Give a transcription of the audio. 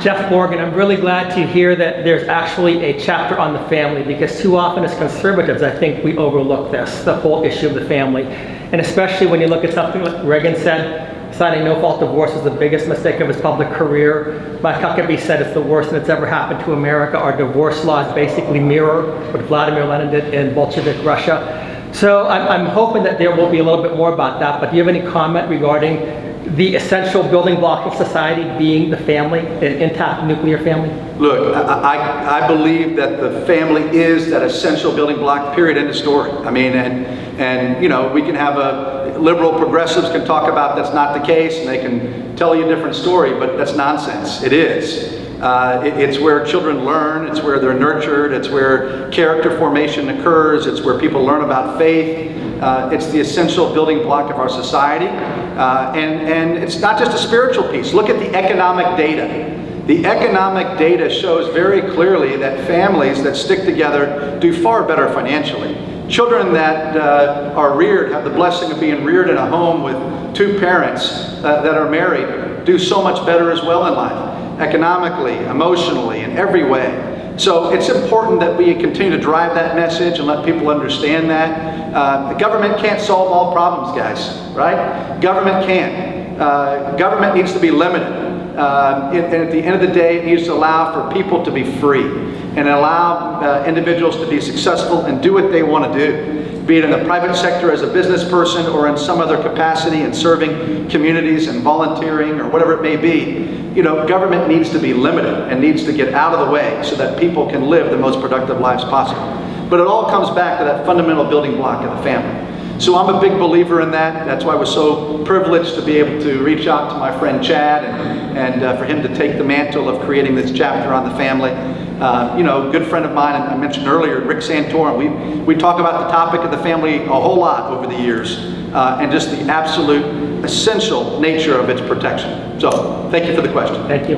Jeff Morgan. I'm really glad to hear that there's actually a chapter on the family, because too often as conservatives, I think we overlook this, the whole issue of the family. And especially when you look at something like Reagan said, signing no-fault divorce is the biggest mistake of his public career. Mike Huckabee said it's the worst that's ever happened to America. Our divorce laws basically mirror what Vladimir Lenin did in Bolshevik Russia. So I'm hoping that there will be a little bit more about that, but do you have any comment regarding the essential building block of society being the family, an intact nuclear family? Look, I believe that the family is that essential building block, period, end of story. I mean, and you know, we can have liberal progressives can talk about that's not the case, and they can tell you a different story, but that's nonsense. It is. It's where children learn, it's where they're nurtured, it's where character formation occurs, it's where people learn about faith. It's the essential building block of our society. And it's not just a spiritual piece. Look at the economic data. The economic data shows very clearly that families that stick together do far better financially. Children that are reared, have the blessing of being reared in a home with two parents that are married, do so much better as well in life, economically, emotionally, in every way. So it's important that we continue to drive that message and let people understand that. The government can't solve all problems, guys, right? Government can't. Government needs to be limited. And at the end of the day, it needs to allow for people to be free and allow individuals to be successful and do what they want to do, be it in the private sector as a business person or in some other capacity in serving communities and volunteering or whatever it may be. You know, government needs to be limited and needs to get out of the way so that people can live the most productive lives possible. But it all comes back to that fundamental building block of the family. So I'm a big believer in that. That's why I was so privileged to be able to reach out to my friend Chad and for him to take the mantle of creating this chapter on the family. You know, a good friend of mine, I mentioned earlier, Rick Santorum, we talk about the topic of the family a whole lot over the years and just the absolute essential nature of its protection. So, thank you for the question. Thank you.